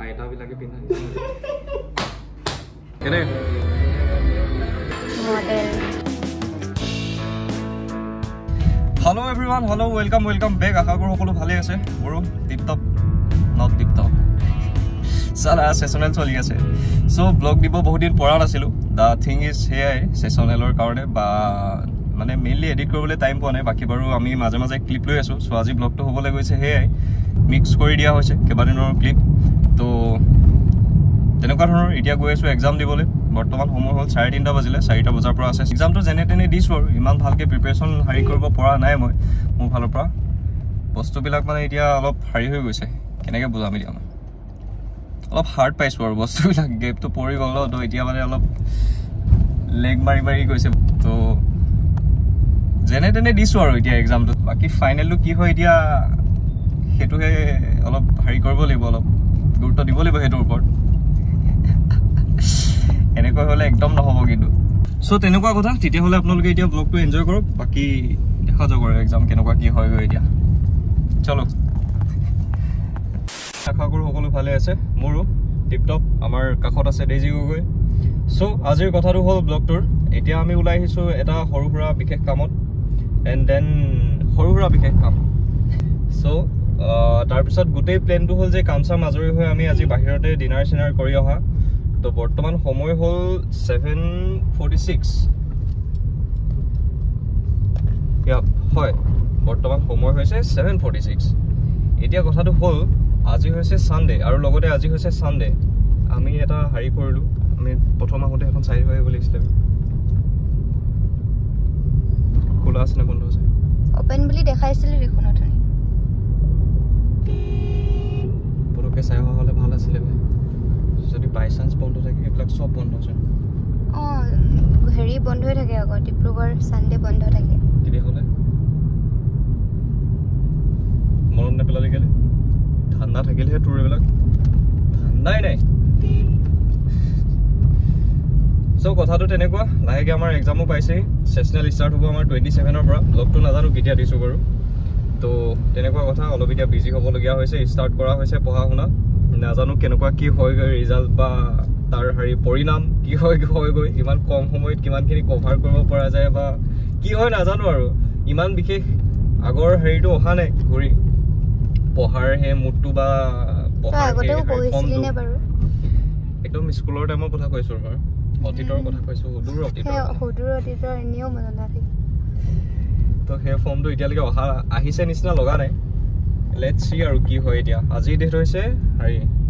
আইতাবিলাকে পিন্ধা কেনে Hello everyone, hello, welcome back. আশা কৰো সকলো ভালে আছে। মোৰো টিপটপ নট টিপটপ সালা সেশনাল চলি আছে। সো ব্লগ দিব বহুত দিন পঢ়া নাছিলো। দা থিং ইজ হেয়াই সেশনালৰ কাৰণে বা মানে মেইনলি এডিট কৰিবলৈ টাইম পোৱা নাই। বাকি বাৰু আমি মাজে মাজে ক্লিপ লৈ আছো। সো আজি ব্লগটো হ'বলৈ গৈছে হেয়াই মিক্স কৰি দিয়া হৈছে কেইবাদিনৰ ক্লিপ। তো তেনেকুৱা ধৰণৰ এতিয়া গৈ আছো এক্সাম দিবলৈ। বৰ্তমান সময় হ'ল 3:30 বাজিলে। 4টা বজাৰ পৰা আছে এক্সামটো যেনে তেনে দিছো আৰু ইমান ভালকে প্ৰিপাৰেচন হাৰি কৰিব পৰা নাই মই মোৰ ফালৰ পৰা। বস্তুবিলাক মানে এতিয়া অলপ হাৰি হৈ গৈছে। কেনেকৈ বুজাম এতিয়া মই অলপ হাৰ্ড পাইছো আৰু বস্তুবিলাক গেপটো পৰি গ'ল তো এতিয়া মানে অলপ লেগ মাৰি গৈছে। তো যেনে তেনে দিছো আৰু এতিয়া এক্সামটো। বাকি ফাইনেলটো কি হয় এতিয়া সেইটোহে অলপ হাৰি কৰিব লাগিব, অলপ গুৰুত্ব দিব লাগিব সেইটোৰ ওপৰত। এনেকৈ হলে একদম নহব কিন্তু। সো তেনেকুৱা কথা। তেতিয়াহলে আপোনালোকে এতিয়া ব্লগটো এনজয় কৰক। বাকি দেখা যাওক আৰু এক্সাম কেনেকুৱা কি হয় গৈ এতিয়া। চলো। আশা কৰো সকলো ভালে আছে। মোৰো টিপটপ। আমাৰ কাষত আছে ডেজি গগৈ। সো আজিৰ কথাটো হ'ল ব্লগটোৰ এতিয়া আমি ওলাই আহিছো এটা সৰু সুৰা বিশেষ কামত এণ্ড দেন সৰু সুৰা বিশেষ কাম। সো তাৰপিছত গোটেই প্লেনটো হ'ল যে কাম চাম আজৰি হৈ আমি আজি বাহিৰতে ডিনাৰ চিনাৰ কৰি অহা। তো বৰ্তমান সময় হ'ল 7:46। হয় বৰ্তমান সময় হৈছে 7:46। এতিয়া কথাটো হ'ল আজি হৈছে সানডে আৰু লগতে আজি হৈছে সানডে। আমি এটা হাৰি কৰিলো। আমি প্ৰথম আহোঁতে এখন চাই দিব লাগিছিলে। খোলা আছে নে বন্ধ আছে? ওপেন বুলি দেখাইছিল দেখোন অথনি। পটককৈ চাই অহা হ'লে ভাল আছিলে। যদি বাই চান্স বন্ধ থাকে এইবিলাক চব বন্ধ আছে। হেৰি বন্ধ হৈ থাকে আকৌ ডিব্ৰুগড় সানডে বন্ধ থাকে। তেতিয়াহ'লে মনত নেপেলালি কেলে? ঠাণ্ডা থাকিলেহে তোৰ এইবিলাক ঠাণ্ডাই নাই। সো কথাটো তেনেকুৱা। লাহেকৈ আমাৰ এক্সামো পাইছেই। চেচনেল ষ্টাৰ্ট হ'ব আমাৰ 27ৰ পৰা। ব্লগটো নাজানো কেতিয়া দিছোঁ বাৰু। তো তেনেকুৱা কথা। অলপ এতিয়া বিজি হ'বলগীয়া হৈছে। ষ্টাৰ্ট কৰা হৈছে পঢ়া শুনা। নাজানো কেনেকুৱা কি হয়গৈ ৰিজাল্ট বা তাৰ হেৰি পৰিণাম কি হয়গৈ। ইমান কম সময়ত কিমানখিনি কভাৰ কৰিব পৰা যায় বা কি হয় নাজানো আৰু। ইমান বিশেষ আগৰ হেৰিটো অহা নাই ঘূৰি পঢ়াৰ সেই মুডটো বা একদম স্কুলৰ টাইমৰ কথা কৈছো বাৰু। অতীতৰ কথা কৈছো। সুদূৰ অতীতৰ এনেও মনত নাথাকে। তো সেই ফৰ্মটো এতিয়ালৈকে আহিছে নিচিনা লগা নাই। লেটছ সি আৰু কি হয় এতিয়া। আজি ডেট হৈছে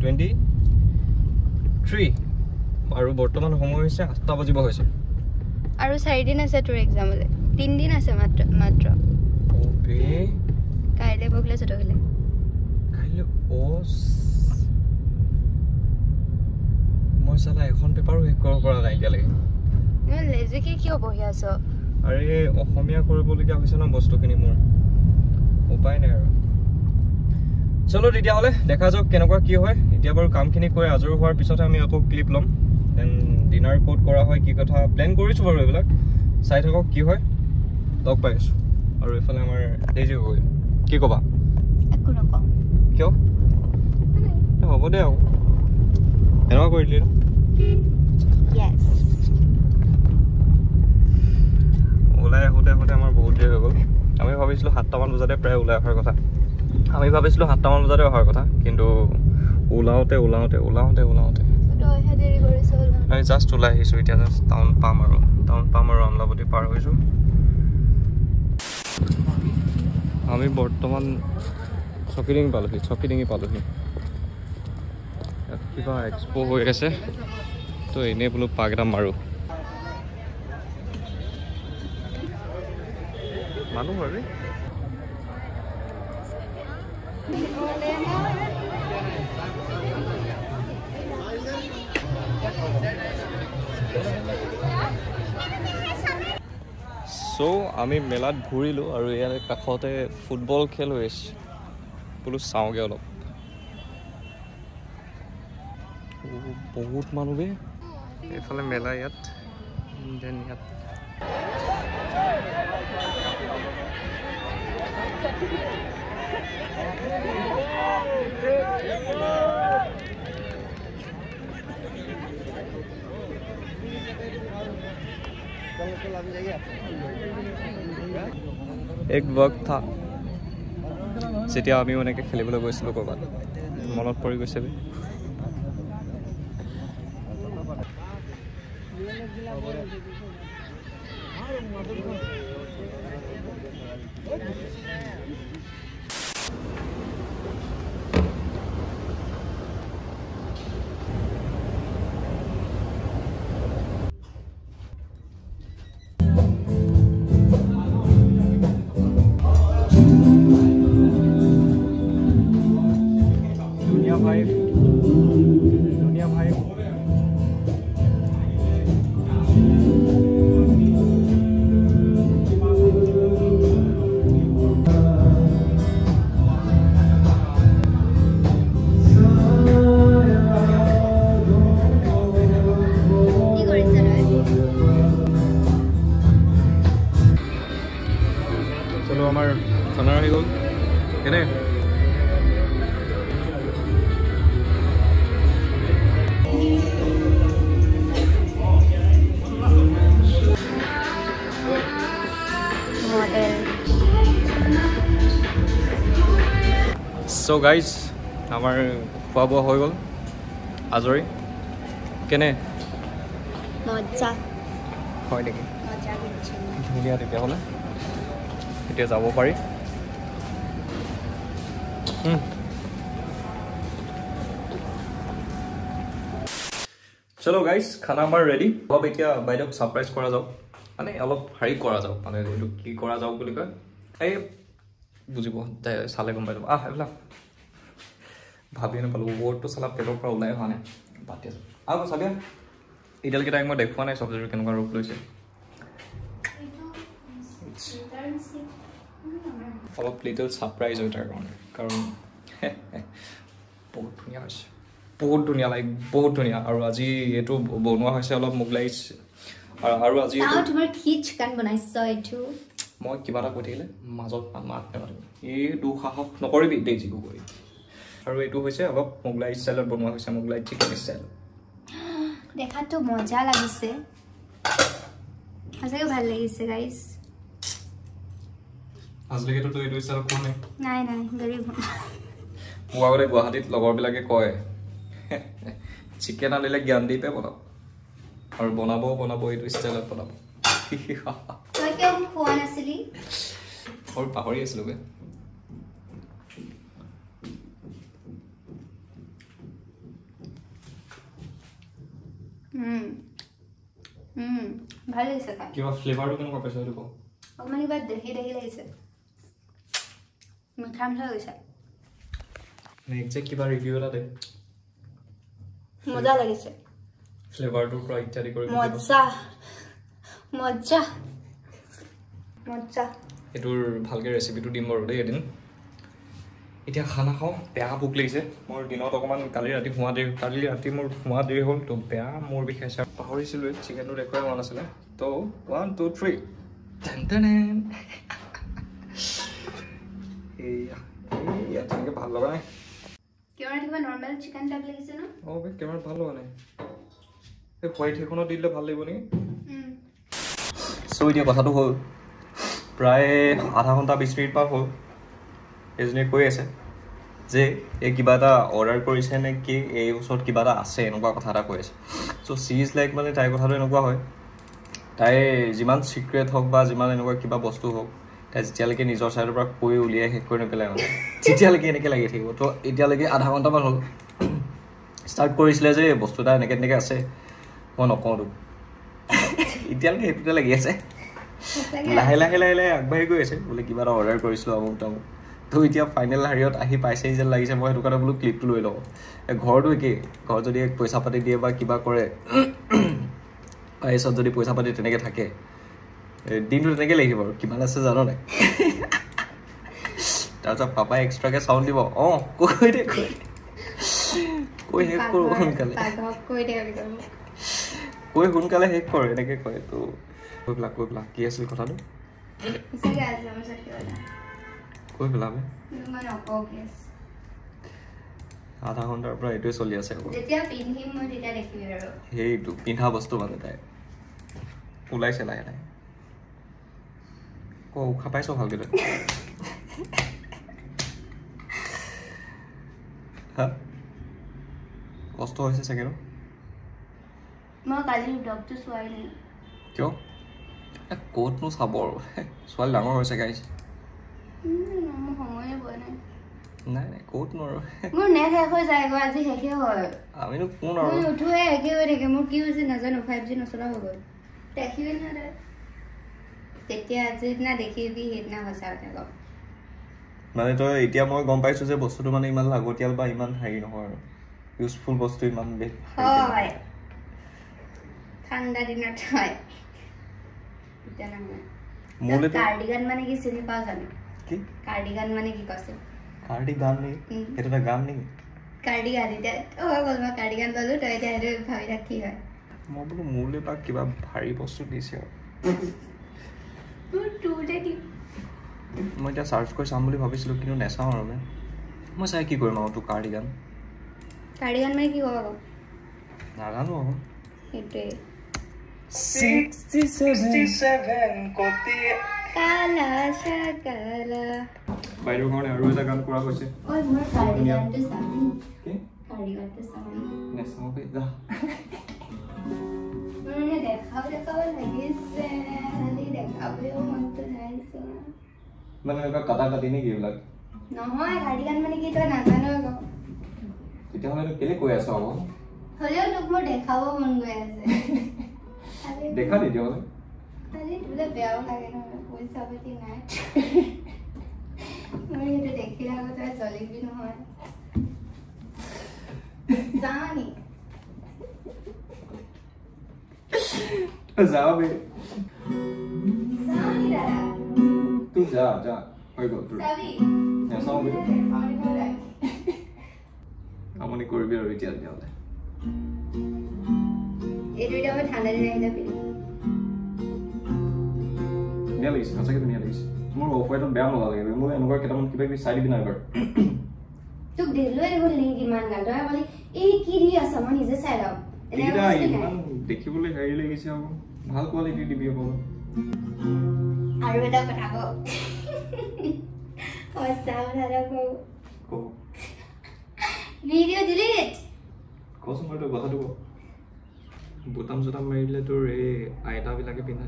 23 আৰু বৰ্তমান সময় হৈছে 8টা বাজিব হৈছে। আৰু 4 দিন আছে তোৰ এক্সামলৈ। 3 দিন আছে মাত্ৰ। ওপে কাইলৈ বগলে চতগলে কাইলৈ মই চালা এখন পেপাৰো শেষ কৰিব পৰা নাই এতিয়ালৈকে। লেজিকে কিয় বহি আছ? আৰে অসমীয়া কৰিবলগীয়া হৈছে ন বস্তুখিনি মোৰ। উপায় নাই আৰু। চলো তেতিয়াহ'লে দেখা যাওক কেনেকুৱা কি হয়। এতিয়া বাৰু কামখিনি কৰি আজৰি হোৱাৰ পিছতহে আমি আকৌ ক্লিপ ল'ম। দেন ডিনাৰ ক'ত কৰা হয় কি কথা প্লেন কৰিছোঁ বাৰু। এইবিলাক চাই থাকক কি হয়। লগ পাই আছোঁ। আৰু এইফালে আমাৰ ডেজি গগৈ। কি ক'বা? একো নকওঁ। কিয়? হ'ব দে আৰু এনেকুৱা কৰি দিলি ন। ওলাই আহোঁতে আমাৰ বহুত দেৰি হৈ গ'ল। আমি ভাবিছিলোঁ 7টামান বজাতে প্ৰায় ওলাই অহাৰ কথা। কিন্তু ওলাওঁতে আমি জাষ্ট ওলাই আহিছোঁ। এতিয়া জাষ্ট টাউন পাম আৰু আমলাপতি পাৰ হৈছোঁ। আমি বৰ্তমান চকিডিঙি পালোহি। কিবা এক্সপ' হৈ আছে তো এনেই বোলো পাক এটা মাৰোঁ। মানুহ হয় সো আমি মেলাত ঘূৰিলোঁ আৰু ইয়াৰ কাষতে ফুটবল খেল হৈ আছে। বোলো চাওঁগৈ অলপ। বহুত মানুহ বে এইফালে মেলা ইয়াত দেন ইয়াত एक वक्त था যেতিয়া আমি এনেকৈ খেলিবলৈ গৈছিলোঁ ক'ৰবাত মনত পৰি গৈছে চলো আমাৰ খানা আহি গ'ল কেনে So guys, আমাৰ খোৱা বোৱা হৈ গ'ল আজৰি কেনে মজা হয় নেকি মজা ধুনীয়া তেতিয়াহ'লে এতিয়া যাব পাৰি চলো গাইজ খানা আমাৰ ৰেডি অলপ এতিয়া বাইদেউক ছাৰপ্ৰাইজ কৰা যাওক মানে অলপ হেৰি কৰা যাওক মানে এইটো কি কৰা যাওক বুলি কয় এই বুজিব চালে গম পাই যাব এইবিলাক ভাবি নাপালোঁ ৱৰ্ডটো চালা পেটৰ পৰা ওলাই হোৱা নাই পাতি আছোঁ আৰু চাবিয়া এতিয়ালৈকে তাইক মই দেখুওৱা নাই চব্জিটো কেনেকুৱা ৰূপ লৈছে অলপ লিটল ছাৰপ্ৰাইজ হয় তাৰ কাৰণে কাৰণ বহুত ধুনীয়া হৈছে বহুত ধুনীয়া লাইক বহুত ধুনীয়া আৰু আজি এইটো বনোৱা হৈছে অলপ মোক লাগিছে আৰু আজি তোমাৰ কি চিকেন বনাইছ এইটো মই কিবা এটা কৈ থাকিলে মাজত মাত নামাৰিম এই দুঃসাহস নকৰিবি দেই যিকো কৰি আৰু এইটো হৈছে অলপ মোগলাই ষ্টাইলত বনোৱা হৈছে মোগলাই চিকেন ষ্টাইল দেখাতো মজা লাগিছে সঁচাকৈ ভাল লাগিছে গাইজ আজিলৈকেতো তই এইটো ষ্টাইলত খোৱা নাই নাই গৰীব মোক আগতে গুৱাহাটীত লগৰবিলাকে কয় চিকেন আনিলে জ্ঞান দি পে বনাব আৰু বনাব এইটো ষ্টাইলত বনাব তই কিয় খোৱা নাছিলি আৰু পাহৰি আছিলোঁ বে ভাল লাগিছে কিবা ফ্লেভাৰটো কেনেকুৱা পাইছে সেইটো কওঁ অকণমান কিবা দহি লাগিছে মিঠা লাগিছে নেক্সট কিবা ৰিভিউ এটা দে মজা লাগিছে ফ্লেভাৰটোৰ পৰা ইত্যাদি কৰি মজা এইটোৰ ভালকৈ ৰেচিপিটো দিম বাৰু দেই এদিন এতিয়া খানা খাওঁ বেয়া ভোক লাগিছে মোৰ দিনত অকণমান কালি ৰাতি মোৰ শোৱা দেৰি হ'ল তো বেয়া মোৰ বিষাইছে পাহৰিছিলোঁ চিকেনটো দেখুৱাই হোৱা নাছিলে তো 1 2 3 এয়া তেনেকৈ ভাল লগা নাই নৰ্মেল চিকেন টাইপ লাগিছে ন কেমেৰাত ভাল লগা নাই এই হোৱাইট সেইখনত দি দিলে ভাল লাগিব নেকি চ' এতিয়া কথাটো হ'ল প্ৰায় আধা ঘণ্টা 20 মিনিট পাৰ হ'ল এজনীয়ে কৈ আছে যে এই কিবা এটা অৰ্ডাৰ কৰিছে নে কি এই ওচৰত কিবা এটা আছে এনেকুৱা কথা এটা কৈ আছে চ' চিজ লাইক মানে তাইৰ কথাটো এনেকুৱা হয় তাই যিমান চিক্ৰেট হওক বা যিমান এনেকুৱা কিবা বস্তু হওক তাই যেতিয়ালৈকে নিজৰ ছাইডৰ পৰা কৈ উলিয়াই শেষ কৰি নেপেলাই মানে তেতিয়ালৈকে এনেকৈ লাগি থাকিব তো এতিয়ালৈকে আধা ঘণ্টামান হ'ল ষ্টাৰ্ট কৰিছিলে যে বস্তু এটা এনেকৈ আছে মই নকওঁ তোক এতিয়ালৈকে সেইটোতে লাগি আছে লাহে আগবাঢ়ি গৈ আছে বোলে কিবা এটা অৰ্ডাৰ কৰিছিলোঁ আমুক তামুক তো এতিয়া ফাইনেল হেৰিয়ত আহি পাইছেই যেন লাগিছে মই সেইটো কাৰণে বোলো ক্লিপটো লৈ লওঁ ঘৰটো একেই ঘৰত যদি পইচা পাতি দিয়ে বা কিবা কৰে পাইছত যদি পইচা পাতি তেনেকৈ থাকে দিনটো তেনেকৈ লাগিব আৰু কিমান আছে জানো নাই তাৰপিছত পাপাই এক্সট্ৰাকৈ চাউণ্ড দিব কৈ শেষ কৰোঁ সোনকালে কৈ সোনকালে শেষ কৰ এনেকৈ কয় তো কৈ পেলা কি আছিল কথাটো কৈ পেলাবে আধা ঘণ্টাৰ পৰা এইটোৱে চলি আছে সেইটো পিন্ধা বস্তু মানে তাই ওলাইছে লাহে ও উশাহ পাইছ ভালকে তই কষ্ট হৈছে চাগে ন মই কালি ডক্টৰ চোৱাই নাই কিয় ক'তনো চাব আৰু ছোৱালী ডাঙৰ হৈছে গাইছ মই সময়ে পোৱা নাই নাই নাই ক'তনো আৰু মোৰ নেট শেষ হৈ যায় আজি শেষে হয় আমিনো কোন আৰু মই উঠোৱে একে হৈ থাকে মোৰ কি হৈছে নাজানো 5G নচলা হৈ গ'ল দেখিবি নহয় তেতিয়া আজি না দেখিবি সেইদিনা সঁচা কথা কম মানে তই এতিয়া মই গম পাইছো যে বস্তুটো মানে ইমান লাগতিয়াল বা ইমান হেৰি নহয় আৰু ইউজফুল বস্তু ইমান হয় ঠাণ্ডা দিনত হয় এতিয়া নহয় মোলে কাৰ্ডিগান মানে কি চিনি পাও জানো কি কাৰ্ডিগান মানে কি কৈছে কাৰ্ডিগান নে এটা এটা গান নে কাৰ্ডিগান এতিয়া ও বল মই কাৰ্ডিগান ললো তই এতিয়া হেতু ভাবি থাক কি হয় মই বোলো মোলে বা কিবা ভাৰী বস্তু দিছে টুটে কি মই এতিয়া সাৰ্চ কৰি চাম বুলি ভাবিছিলো কিন্তু নেচাও আৰু মই চাই কি কৰিম আৰু তো কাৰ্ডিগান মানে কি হ'ব নাজানো আৰু সেইটোৱে 67 কোটি কালা শাকালা বাইৰৰ কাৰণে আৰু এটা গান কৰা হৈছে ঐ মোৰ কাৰ্ডিগানটো চাবি কি কাৰ্ডিগানটো চাবি নেচাও বে যা মানে দেখাব লাগিছে খালি দেখাবও মনটো নাইছে মানে এনেকুৱা কাটা কাটি নেকি এইবিলাক নহয় কাৰ্ডিগান মানে কি তই নাজানো আকৌ তেতিয়াহ'লে কেলে কৈ আছ আকৌ হ'লেও তোক মোৰ দেখাব মন গৈ আছে দেখা তেতিয়াহ'লে খালি তোলে বেয়াও লাগে নহয় পইচা পাতি নাই মই সেইটো দেখিলে আকৌ তই জ্বলিবি নহয় জানি যাও বে জানি দাদা তুই যা হৈ গ'ল তোৰ চাবি নেচাও বে আমনি কৰিবি আৰু এতিয়া তেতিয়াহ'লে এইটো এতিয়া মই ঠাণ্ডা দিন আহি যাবি ধুনীয়া লাগিছে সঁচাকৈ ধুনীয়া লাগিছে মোৰ অফ হোৱাইটত বেয়া নালাগে মোৰ এনেকুৱা কেইটামান কিবা কিবি চাই দিবি নাই এবাৰ তোক দিলোৱে দেখোন লিংক ইমান গাল তই ক'লি এই কি দি আছ মই নিজে চাই লওঁ এইকেইটা ইমান দেখিবলৈ হেৰি লাগিছে আকৌ ভাল কোৱালিটি দিবি আকৌ আৰু এটা কথা কওঁ সঁচা কথা এটা কওঁ কওঁ ভিডিঅ' ডিলিট কচোন মই তোৰ কথাটো কওঁ বুটাম চুটাম মাৰিলে তোৰ এই আইতাবিলাকে পিন্ধা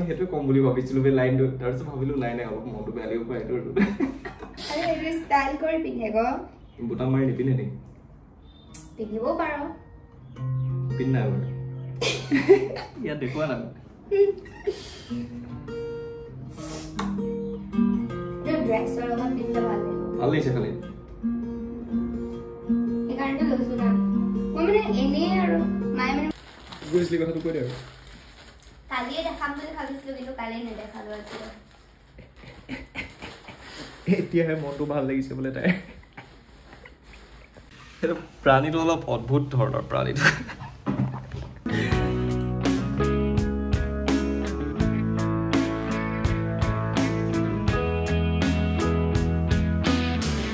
সেইটোৱে কম বুলি ভাবিছিলো লাইনটো তাৰপিছত ভাবিলো লাইনে অলপ মনটো বেয়া লাগিব পাৰে বুটাম মাৰি নিপিন্ধে নেকি পিন্ধিব পাৰ পিন্ধা ইয়াত দেখুৱা নাই ভাল লাগিছে খালি সেইকাৰণে লৈছো না মই মানে এনেই আৰু মায়ে মানে গৈছিলি কথাটো কৈ দে আৰু কালিয়ে দেখাম বুলি ভাবিছিলো কিন্তু কালি নেদেখালো আজি এতিয়াহে মনটো ভাল লাগিছে বোলে তাই প্ৰাণীটো অলপ অদ্ভুত ধৰণৰ প্ৰাণীটো